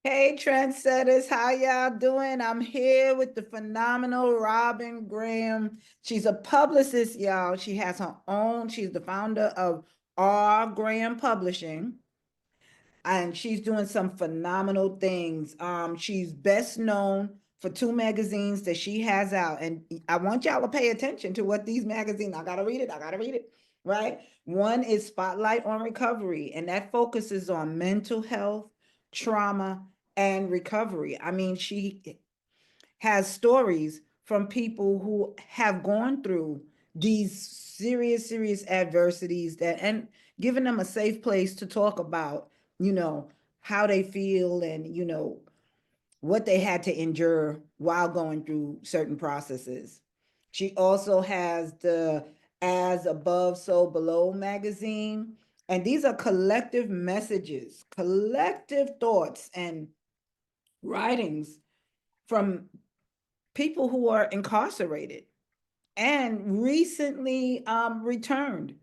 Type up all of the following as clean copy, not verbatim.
Hey, Trendsetters, how y'all doing? I'm here with the phenomenal Robin Graham. She's a publicist, y'all. She has her own, she's the founder of R.Graham Publishing, and she's doing some phenomenal things. She's best known for two magazines that she has out, and I want y'all to pay attention to what these magazines, I gotta read it, right? One is Spotlight on Recovery, and that focuses on mental health, trauma, and recovery. I mean, she has stories from people who have gone through these serious adversities that and giving them a safe place to talk about, you know, how they feel and, what they had to endure while going through certain processes. She also has the As Above, So Below magazine. And these are collective messages, collective thoughts, and writings from people who are incarcerated and recently returned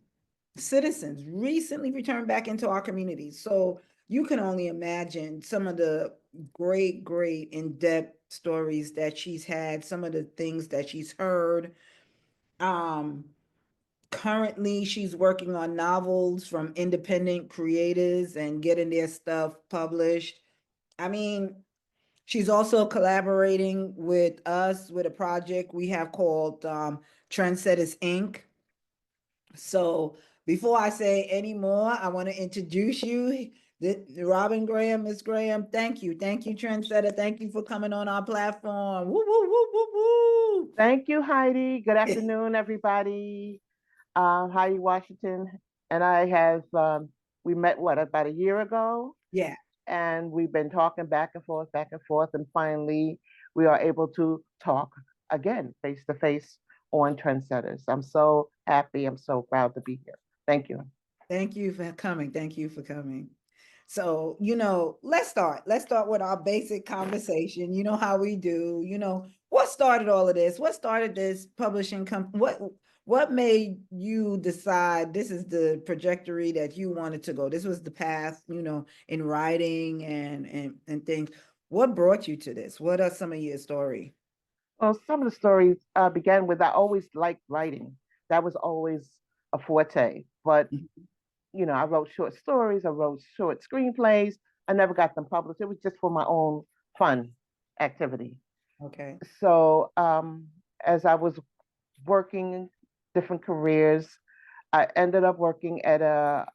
citizens, recently returned back into our communities. So you can only imagine some of the great in-depth stories that she's had, some of the things that she's heard. Um, Currently, she's working on novels from independent creators and getting their stuff published. I mean, she's also collaborating with us with a project we have called Trendsetters Ink. So before I say any more, I want to introduce you, Robin Graham, Miss Graham. Thank you, Trendsetter. Thank you for coming on our platform. Woo, woo, woo, woo, woo. Thank you, Heidi. Good afternoon, everybody. Heidi Washington and I have we met about a year ago, Yeah. and we've been talking back and forth, and finally we are able to talk again face to face on Trendsetters. I'm so happy. I'm so proud to be here. Thank you. Thank you for coming. Thank you for coming. So, let's start. Let's start with our basic conversation. You know how we do. What started all of this? What started this publishing company? What made you decide this is the trajectory that you wanted to go? This was the path, in writing and things. What brought you to this? What are some of your story? Well, some of the stories began with I always liked writing. That was always a forte. But Mhm. I wrote short stories, I wrote short screenplays. I never got them published. It was just for my own fun activity. Okay. So as I was working different careers, I ended up working at a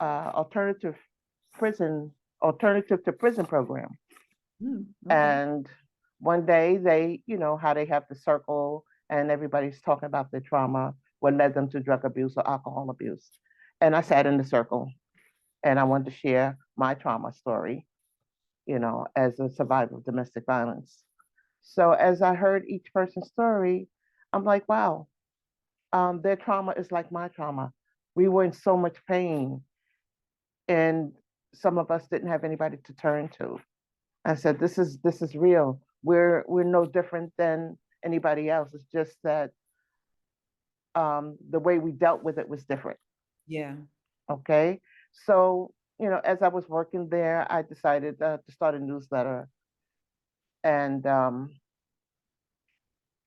prison, alternative to prison program. Okay. And one day they, how they have the circle and everybody's talking about their trauma, what led them to drug abuse or alcohol abuse. And I sat in the circle and I wanted to share my trauma story, as a survivor of domestic violence. So as I heard each person's story, I'm like, wow, their trauma is like my trauma. We were in so much pain, and some of us didn't have anybody to turn to. I said, this is real. We're no different than anybody else. It's just that the way we dealt with it was different. Yeah. Okay, so as I was working there, I decided to start a newsletter, and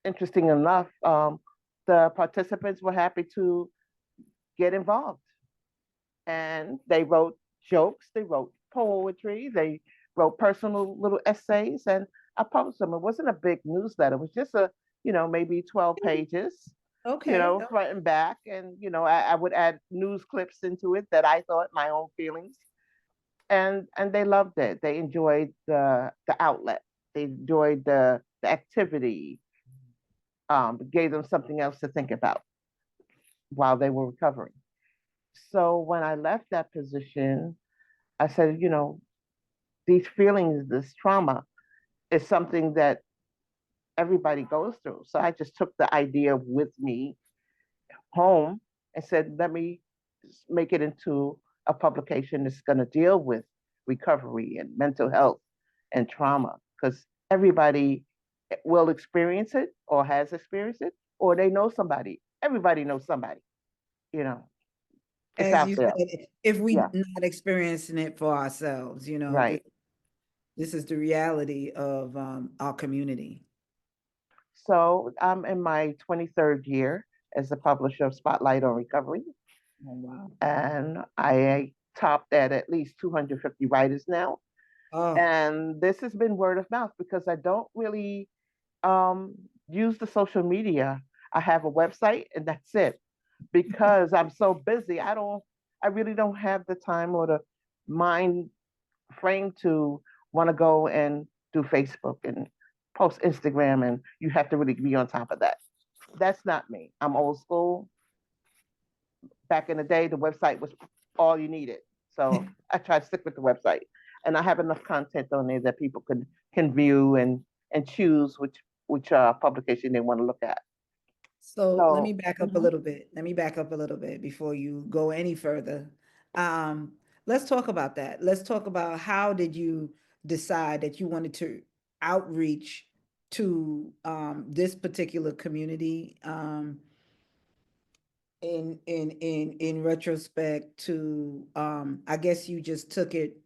interesting enough, the participants were happy to get involved, and they wrote jokes, they wrote poetry, they wrote personal little essays, and I published them. It wasn't a big newsletter; it was just maybe 12 pages, Okay. front and back, and I would add news clips into it that I thought my own feelings, and they loved it. They enjoyed the outlet. They enjoyed the activity. Gave them something else to think about while they were recovering. So when I left that position, I said, these feelings, this trauma is something that everybody goes through. So I just took the idea with me home and said, let me make it into a publication that's going to deal with recovery and mental health and trauma, because everybody will experience it or has experienced it, or they know somebody. Everybody knows somebody, you know, it's As out you there. said, if we Yeah, not experiencing it for ourselves, right. This is the reality of our community. So I'm in my 23rd year as a publisher of Spotlight on Recovery, Oh, wow. and I topped at least 250 writers now. Oh, And this has been word of mouth because I don't really um, use the social media. I have a website and that's it. Because I'm so busy, I really don't have the time or the mind frame to want to go and do Facebook and post Instagram, and you have to really be on top of that. That's not me. I'm old school. Back in the day, the website was all you needed. So I try to stick with the website, and I have enough content on there that people can view and choose which publication they want to look at. so let me So back up a mhm. little bit. Let me back up a little bit before you go any further. Um, let's talk about that. Let's talk about how did you decide that you wanted to outreach to this particular community in retrospect to I guess you just took it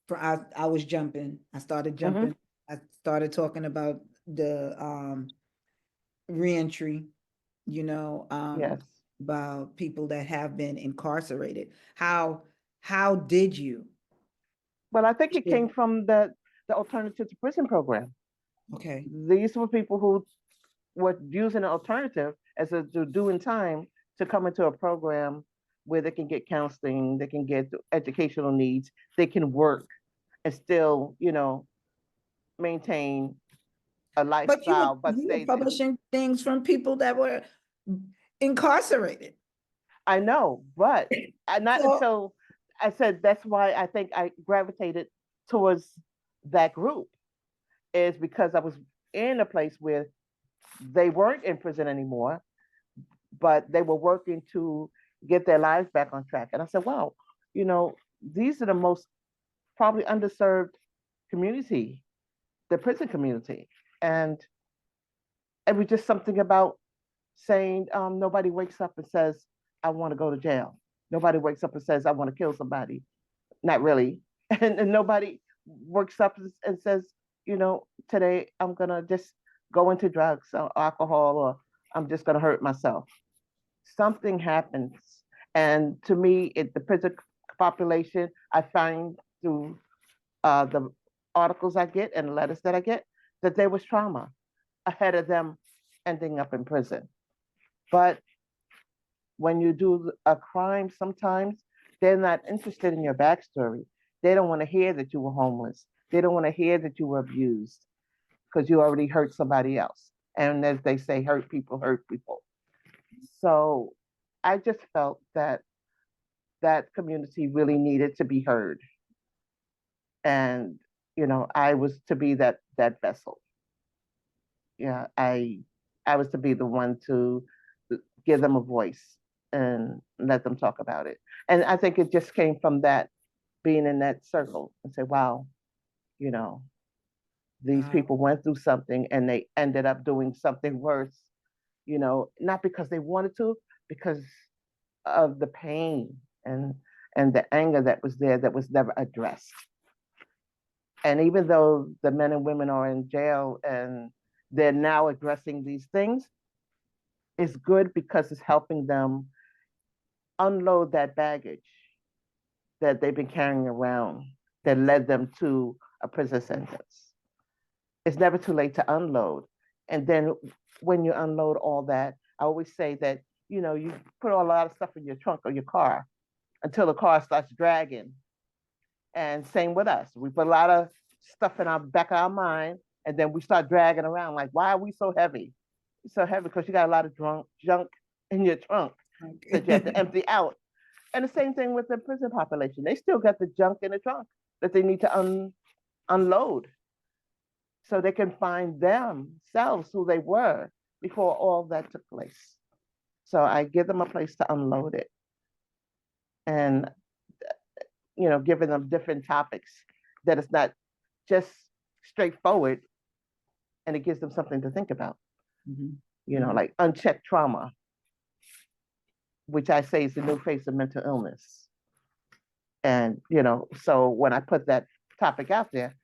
for I was jumping. I started Mhm. jumping. I started talking about the reentry, you know, Yes. about people that have been incarcerated. How did you? Well, I think it Yeah. came from the alternative to prison program. Okay. These were people who were using an alternative as a to doing time to come into a program where they can get counseling, they can get educational needs, they can work and still, maintain a But lifestyle, but you were stay there. publishing things from people that were incarcerated. I know, but not So until I said that's why I think I gravitated towards that group is because I was in a place where they weren't in prison anymore, but they were working to get their lives back on track. And I said, wow, these are the most probably underserved community, the prison community. And it was just something about saying nobody wakes up and says, I want to go to jail. Nobody wakes up and says, I want to kill somebody. Not really. And nobody wakes up and says, today I'm going to just go into drugs or alcohol, or I'm just going to hurt myself. Something happens. And to me, the prison population, I find through the articles I get and letters that I get, that there was trauma ahead of them ending up in prison. But when you do a crime, sometimes they're not interested in your backstory. They don't want to hear that you were homeless. They don't want to hear that you were abused because you already hurt somebody else. And as they say, hurt people hurt people. So I just felt that that community really needed to be heard. And, I was to be that vessel. Yeah, I was to be the one to give them a voice and let them talk about it. And I think it just came from that being in that circle and say, wow, you know, these wow. people went through something and they ended up doing something worse, not because they wanted to, because of the pain and the anger that was there that was never addressed. And even though the men and women are in jail and they're now addressing these things, it's good because it's helping them unload that baggage that they've been carrying around that led them to a prison sentence. It's never too late to unload. And then when you unload all that, I always say that, you put a lot of stuff in your trunk or your car until the car starts dragging. And same with us. We put a lot of stuff in our back of our mind, and then we start dragging around like, why are we so heavy? It's so heavy because you got a lot of junk in your trunk that you have to Okay. empty out. And the same thing with the prison population. They still got the junk in the trunk that they need to unload so they can find themselves who they were before all that took place. So I give them a place to unload it and, giving them different topics that it's not just straightforward and it gives them something to think about, Mhm. like unchecked trauma, which I say is the new face of mental illness. And, so when I put that topic out there,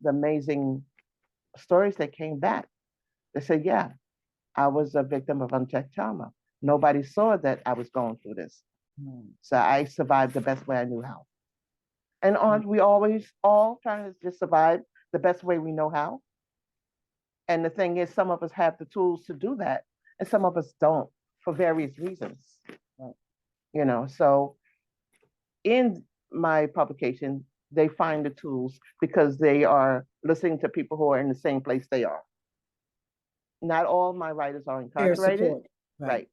the amazing stories that came back. They said, yeah, I was a victim of unchecked trauma. Nobody saw that I was going through this. So I survived the best way I knew how. And aren't we always all trying to just survive the best way we know how? And the thing is, some of us have the tools to do that, and some of us don't for various reasons. Right. You know, so in my publication, they find the tools because they are listening to people who are in the same place they are. Not all my writers are Peer incarcerated, support. right?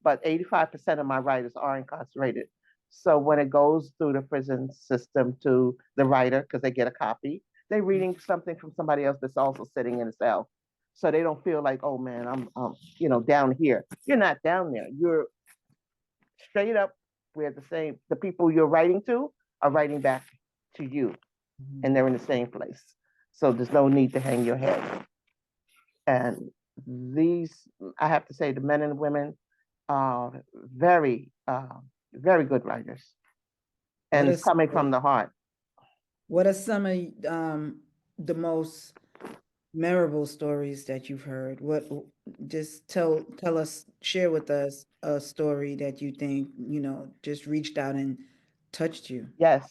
But 85% of my writers are incarcerated. So when it goes through the prison system to the writer, because they get a copy, they're reading something from somebody else that's also sitting in a cell. So they don't feel like, oh man, I'm down here. You're not down there. You're straight up where the people you're writing to are writing back to you, and they're in the same place. So there's no need to hang your head. And these, I have to say, the men and women are very good writers, and it's coming from the heart. What are some of the most memorable stories that you've heard? Just tell us, share with us a story that you think, just reached out and touched you. Yes,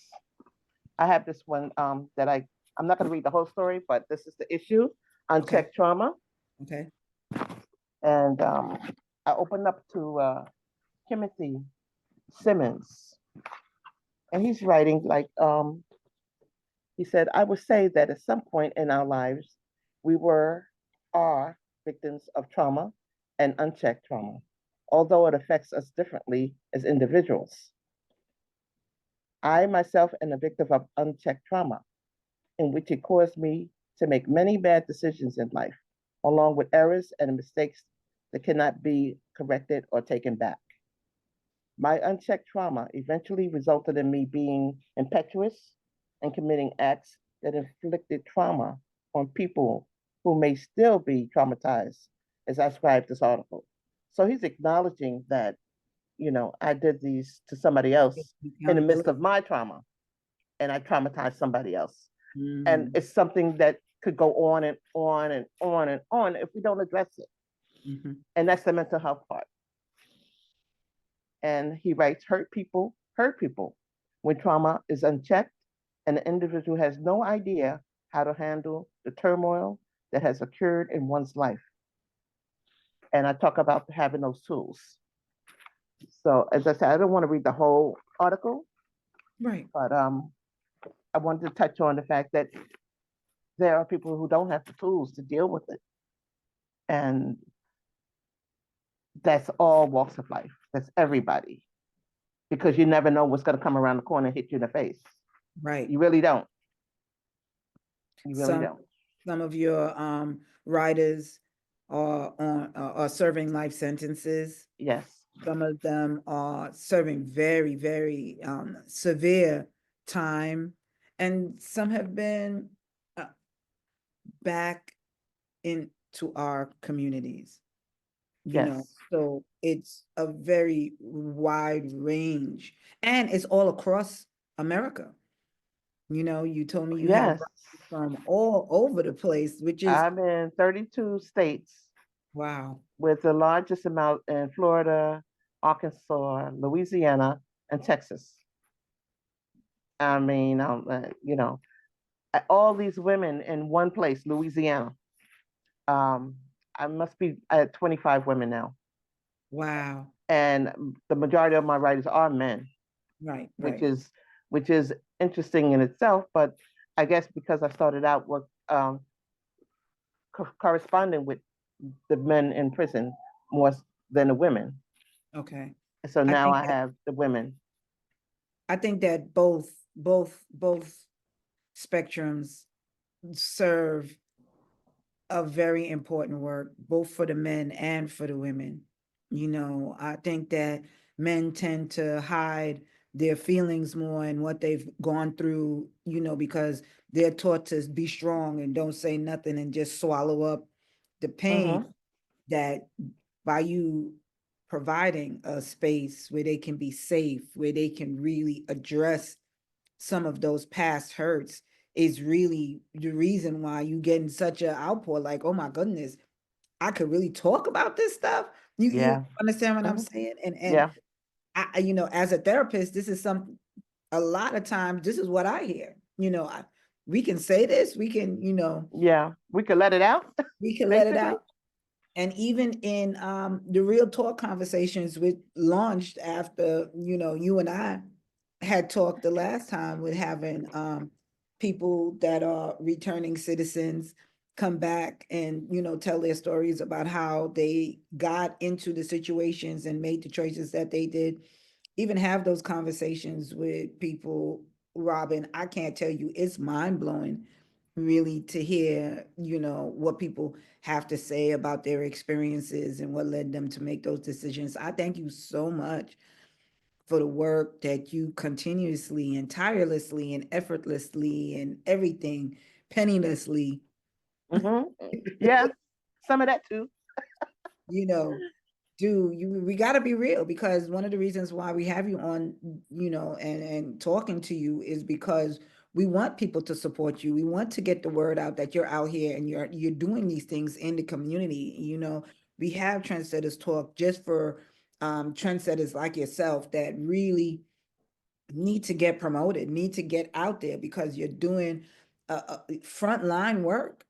I have this one that I'm not going to read the whole story, but this is the issue, unchecked trauma. Okay. And I opened up to Timothy Simmons, and he's writing like he said, I would say that at some point in our lives, we are victims of trauma and unchecked trauma, although it affects us differently as individuals. I myself am a victim of unchecked trauma, in which it caused me to make many bad decisions in life, along with errors and mistakes that cannot be corrected or taken back. My unchecked trauma eventually resulted in me being impetuous and committing acts that inflicted trauma on people who may still be traumatized as I scribe this article. So he's acknowledging that, I did these to somebody else in the midst of my trauma, and I traumatized somebody else. And it's something that could go on and on and on and on if we don't address it. And that's the mental health part. And he writes, hurt people. When trauma is unchecked and the individual has no idea how to handle the turmoil that has occurred in one's life. And I talk about having those tools. So as I said, I don't want to read the whole article. Right. But I wanted to touch on the fact that there are people who don't have the tools to deal with it. And that's all walks of life. That's everybody. Because you never know what's going to come around the corner and hit you in the face. Right. You really don't. You really don't. Some of your writers are serving life sentences. Yes. Some of them are serving very, very severe time, and some have been back into our communities. So it's a very wide range, and it's all across America. You told me you have from all over the place, which is I'm in 32 states. Wow. With the largest amount in Florida, Arkansas, Louisiana, and Texas. I mean, all these women in one place, Louisiana. I must be at 25 women now. Wow. And the majority of my writers are men. Right. Which is interesting in itself, but I guess because I started out with corresponding with the men in prison more than the women. Okay. So now I have the women. I think that both spectrums serve a very important work, both for the men and for the women. I think that men tend to hide their feelings more and what they've gone through, because they're taught to be strong and don't say nothing and just swallow up the pain. That by you providing a space where they can be safe, where they can really address some of those past hurts, is really the reason why you getting such an outpour. Like, oh my goodness, I could really talk about this stuff. You Yeah. understand what I'm Mhm. saying? And Yeah. you know, as a therapist, this is something, a lot of times this is what I hear. You know, we can say this, we can, you know, Yeah. We could let it out, we can let it basically. out. And even in the real talk conversations with launched after, you know, you and I had talked the last time with having people that are returning citizens come back and, you know, tell their stories about how they got into the situations and made the choices that they did. Even have those conversations with people, Robin, I can't tell you, it's mind blowing really to hear, you know, what people have to say about their experiences and what led them to make those decisions. I thank you so much for the work that you continuously and tirelessly and effortlessly and everything penninessly, Hmm. Yeah. Some of that too. you know, do. We got to be real, because one of the reasons why we have you on, you know, and talking to you is because we want people to support you. We want to get the word out that you're out here and you're doing these things in the community. You know, we have Trendsetters Talk just for trendsetters like yourself that really need to get promoted, need to get out there, because you're doing frontline work.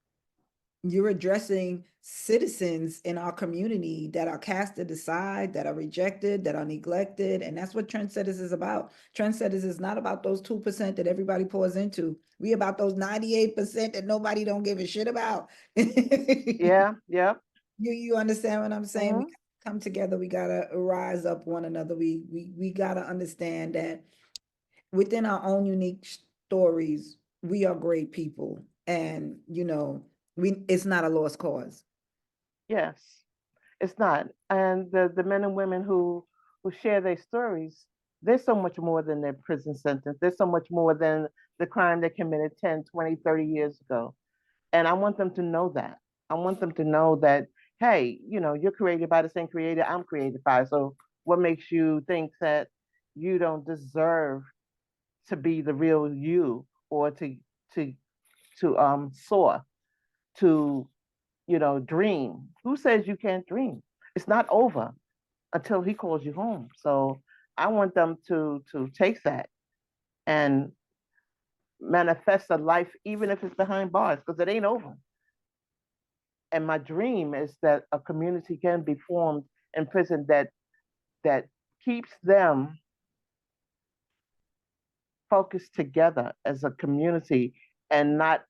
You're addressing citizens in our community that are casted aside, that are rejected, that are neglected. And that's what Trendsetters is about. Trendsetters is not about those 2% that everybody pours into. We about those 98% that nobody don't give a shit about. Yeah. Yeah. You understand what I'm saying? We Hmm. gotta come together. We gotta rise up one another. We gotta understand that within our own unique stories, we are great people. And you know, it's not a lost cause. Yes. It's not. And the men and women who share their stories, there's so much more than their prison sentence. There's so much more than the crime they committed 10, 20, 30 years ago. And I want them to know that. I want them to know that, hey, you're created by the same creator I'm created by. So what makes you think that you don't deserve to be the real you, or to soar, to dream? Who says you can't dream? It's not over until he calls you home. So I want them to take that and manifest a life, even if it's behind bars, because it ain't over. And my dream is that a community can be formed in prison that keeps them focused together as a community, and not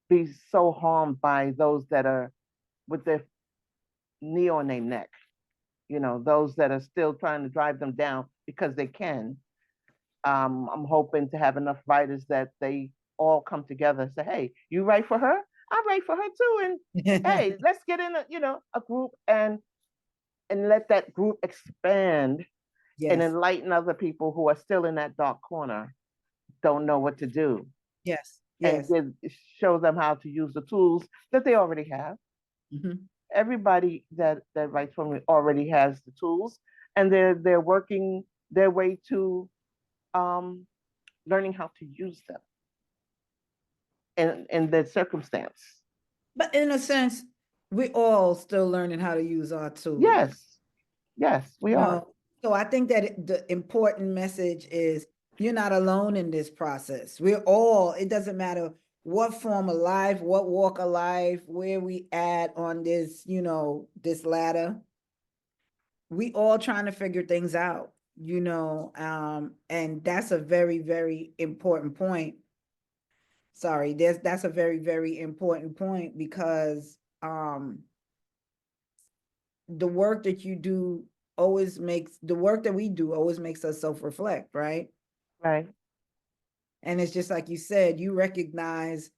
be so harmed by those that are with their knee on their neck. Those that are still trying to drive them down because they can. I'm hoping to have enough writers that they all come together and say, "Hey, you write for her? I write for her too, and hey, let's get in a group, and let that group expand and Yes, enlighten other people who are still in that dark corner, don't know what to do, yes, and yes. show them how to use the tools that they already have. Mhm. Everybody that writes for me already has the tools, and they're working their way to um, learning how to use them in the circumstance. But in a sense, we all still learning how to use our tools. Yes, yes, we You are. know, so I think that the important message is you're not alone in this process. We're all, it doesn't matter what form of life, what walk of life, where we at on this, you know, this ladder. We all trying to figure things out, you know, and that's a very, very important point. Sorry, that's a very, very important point, because the work that you do always makes the work that we do always makes us self-reflect, right? Right. And it's just like you said, you recognize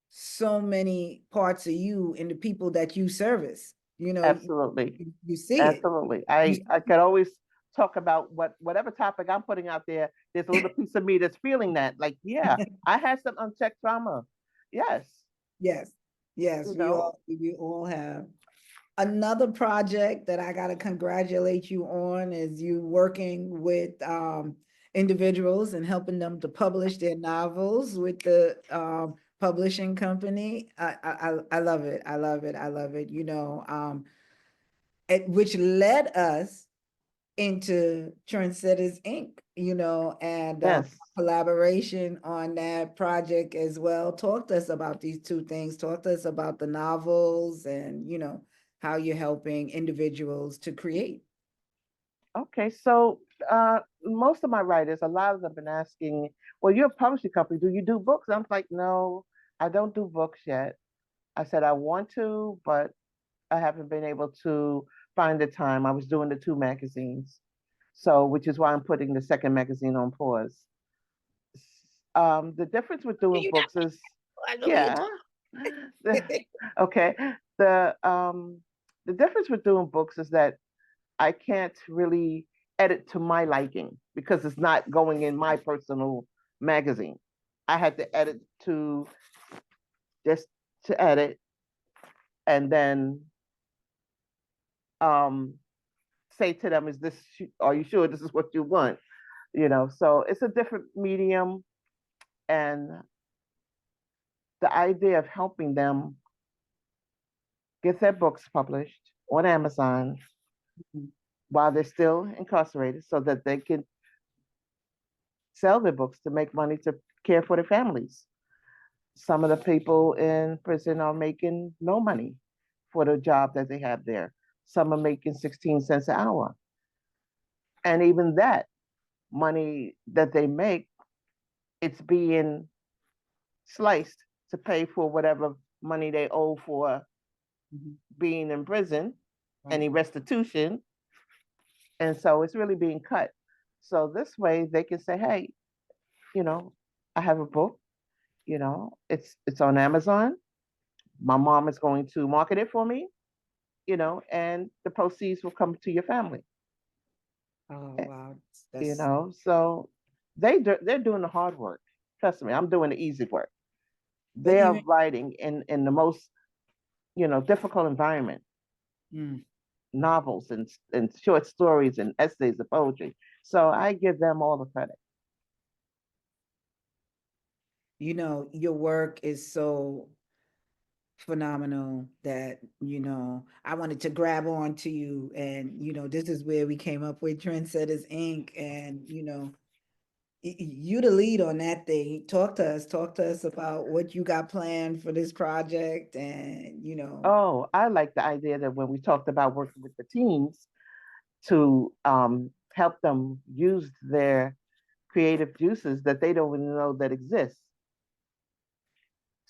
so many parts of you in the people that you service. You know, Absolutely. you see it. Absolutely. You, I could always talk about whatever topic I'm putting out there. There's a little piece of me that's feeling that. Like, yeah, I had some unchecked trauma. Yes. yes, yes, You know, we all have. Another project that I gotta congratulate you on is you working with individuals and helping them to publish their novels with the publishing company. I love it. I love it. I love it. Which led us into Trendsetters Ink, and Yes. collaboration on that project as well. Talk to us about these two things. Talk to us about the novels and, how you're helping individuals to create. Okay, so most of my writers, a lot of them have been asking, well, you're a publishing company, do you do books? I'm like, no, I don't do books yet. I said I want to, but I haven't been able to find the time. I was doing the two magazines, so which is why I'm putting the second magazine on pause. The difference with doing You books is, know, I know you yeah, okay. The um, the difference with doing books is that I can't really edit to my liking because it's not going in my personal magazine. I had to edit to just to edit and then um, say to them, "Is this? Are you sure this is what you want?" So it's a different medium, and the idea of helping them get their books published on Amazon while they're still incarcerated, so that they can sell their books to make money to care for their families. Some of the people in prison are making no money for the job that they have there. Some are making 16 cents an hour. And even that money that they make, it's being sliced to pay for whatever money they owe for being in prison, any restitution. And so it's really being cut. So this way they can say, hey, you know, I have a book, it's on Amazon. My mom is going to market it for me, and the proceeds will come to your family. Oh, Eh, wow. That's So they're doing the hard work. Trust me, I'm doing the easy work. but They are even writing in the most difficult environment, mm, novels and short stories and essays and poetry. So I give them all the credit. your work is so phenomenal that I wanted to grab on to you, and this is where we came up with Trendsetters Inc. And you the lead on that thing. Talk to us about what you got planned for this project, and Oh, I like the idea that when we talked about working with the teens to help them use their creative juices that they don't even know that exist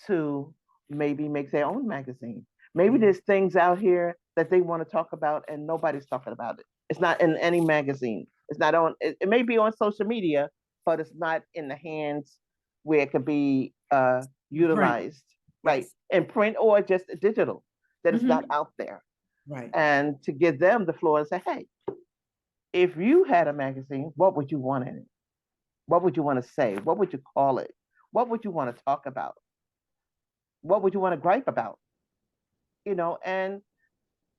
to maybe make their own magazine. Maybe there's things out here that they want to talk about and nobody's talking about it. It's not in any magazine. It's not on, it may be on social media, but it's not in the hands where it could be in print. utilized, right? Yes. In print or just digital, that it's not Mhm. out there. Right. And to give them the floor and say, hey, if you had a magazine, what would you want in it? What would you want to say? What would you call it? What would you want to talk about? What would you want to gripe about? And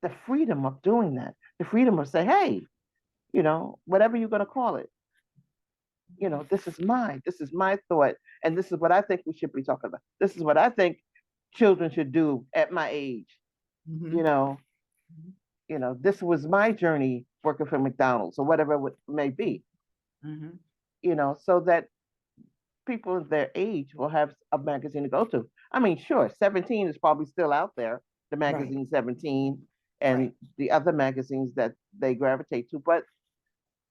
the freedom of doing that, the freedom of saying, hey, whatever you're going to call it, this is my thought, and this is what I think we should be talking about. This is what I think children should do at my age. You Mhm. know, this was my journey working for McDonald's or whatever it may be. Mhm. So that people their age will have a magazine to go to. I mean, sure, 17 is probably still out there, the Right. magazine 17 Right. and the other magazines that they gravitate to, but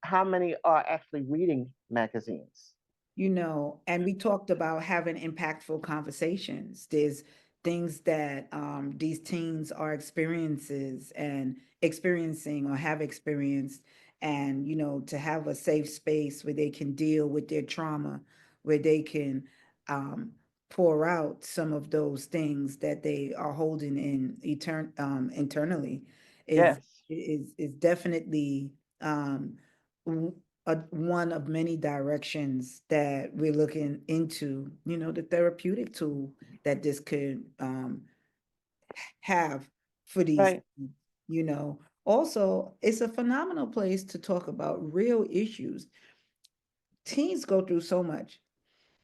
how many are actually reading magazines? And we talked about having impactful conversations. There's things that these teens are experiences and experiencing or have experienced, and to have a safe space where they can deal with their trauma, where they can um, pour out some of those things that they are holding in internally is Yes, is definitely um, one of many directions that we're looking into, the therapeutic tool that this could have for these, right. Also, it's a phenomenal place to talk about real issues. teens go through so much,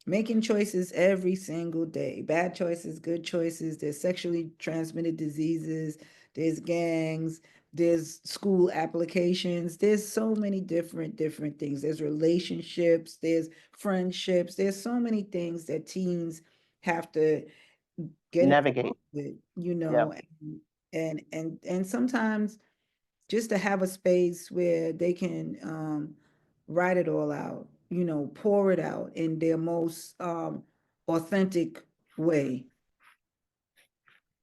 making choices every single day, bad choices, good choices. There's sexually transmitted diseases, there's gangs, there's school applications, there's so many different things. There's relationships, there's friendships, there's so many things that teens have to get Navigate. involved with, Yep. and sometimes just to have a space where they can write it all out, pour it out in their most authentic way.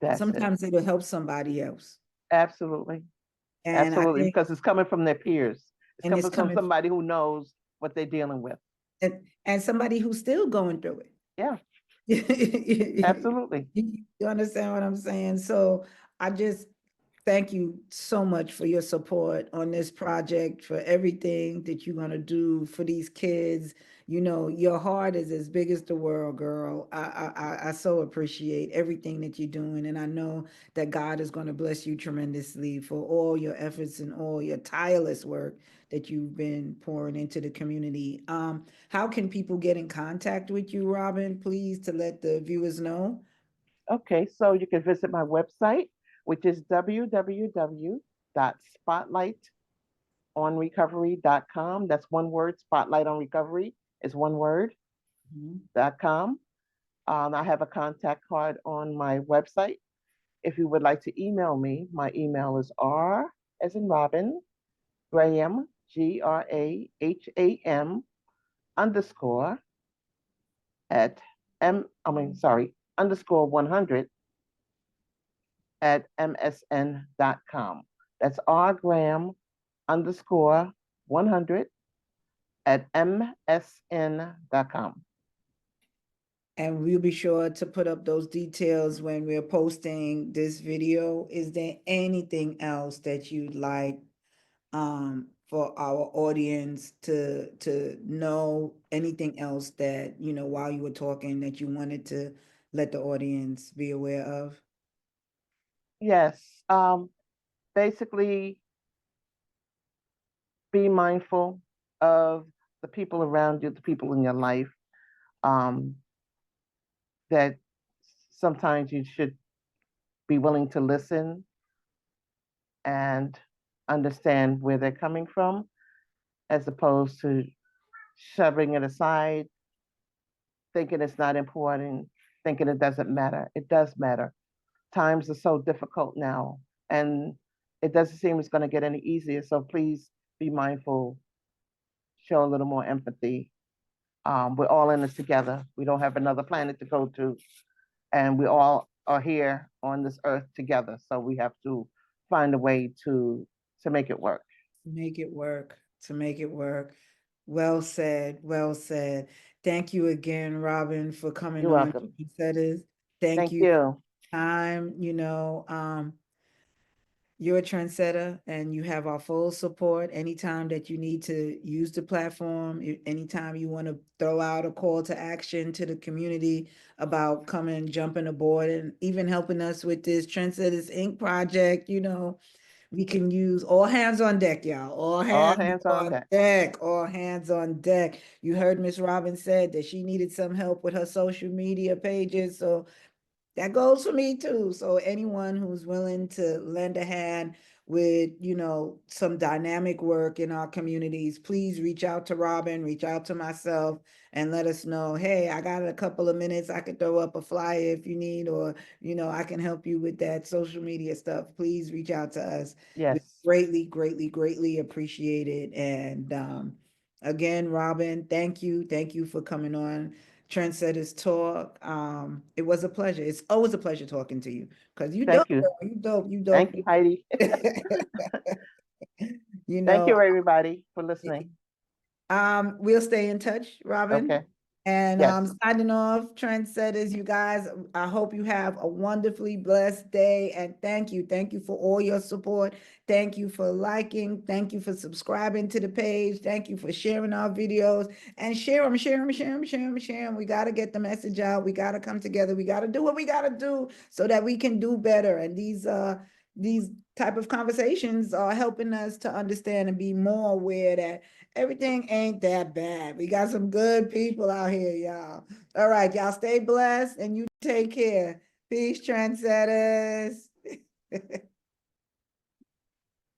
That's it. Sometimes it'll help somebody else. Absolutely. And I Absolutely. think, Because it's coming from their peers. It's and it's coming from coming, somebody who knows what they're dealing with. and somebody who's still going through it. Yeah, You absolutely. understand what I'm saying? So I just thank you so much for your support on this project, for everything that you're going to do for these kids. Your heart is as big as the world, girl. I so appreciate everything that you're doing. And I know that God is going to bless you tremendously for all your efforts and all your tireless work that you've been pouring into the community. How can people get in contact with you, Robin, please, to let the viewers know? Okay, so you can visit my website, which is www.spotlightonrecovery.com. That's one word. Spotlight on Recovery is one word. Mhm. .com. I have a contact card on my website. If you would like to email me, my email is R as in Robin, Graham, GRAHAM underscore at underscore 100 at msn.com. That's R.Graham underscore 100 at msn.com. And we'll be sure to put up those details when we're posting this video. Is there anything else that you'd like for our audience to know? Anything else that, while you were talking, that you wanted to let the audience be aware of? Yes, basically be mindful of the people around you, the people in your life, um, that sometimes you should be willing to listen and understand where they're coming from, as opposed to shoving it aside, thinking it's not important, thinking it doesn't matter. It does matter. Times are so difficult now, and it doesn't seem it's going to get any easier. So please be mindful, show a little more empathy. We're all in this together. We don't have another planet to go to, and we all are here on this earth together. So we have to find a way to make it work. Make it work, to make it work. Well said, well said. Thank you again, Robin, for coming You're on welcome. Trendsetters. Thank Thank you. you. Time, you're a trendsetter and you have our full support anytime that you need to use the platform, anytime you want to throw out a call to action to the community about coming, jumping aboard, and even helping us with this Trendsetters Ink project. We can use all hands on deck, y'all. All All hands hands on on deck. deck. All hands on deck. You heard Miss Robin said that she needed some help with her social media pages. So that goes for me too. So anyone who's willing to lend a hand with, some dynamic work in our communities, please reach out to Robin, reach out to myself, and let us know, hey, I got a couple of minutes. I could throw up a flyer if you need, or, I can help you with that social media stuff. Please reach out to us. We Yes. greatly appreciate it. And again, Robin, thank you. Thank you for coming on Trendsetters Talk. It was a pleasure. It's always a pleasure talking to you because you dope, Thank you. girl. You dope, you dope. Thank you, Heidi. You Thank know, you, everybody, for listening. we'll stay in touch, Robin. Okay. And Yes. signing off, Trendsetters, you guys. I hope you have a wonderfully blessed day. And thank you. Thank you for all your support. Thank you for liking. Thank you for subscribing to the page. Thank you for sharing our videos. And share them, share them, share them, share them, share them. We got to get the message out. We got to come together. We got to do what we got to do so that we can do better. And these type of conversations are helping us to understand and be more aware that everything ain't that bad. We got some good people out here, y'all. All right, y'all stay blessed and you take care. Peace, trendsetters.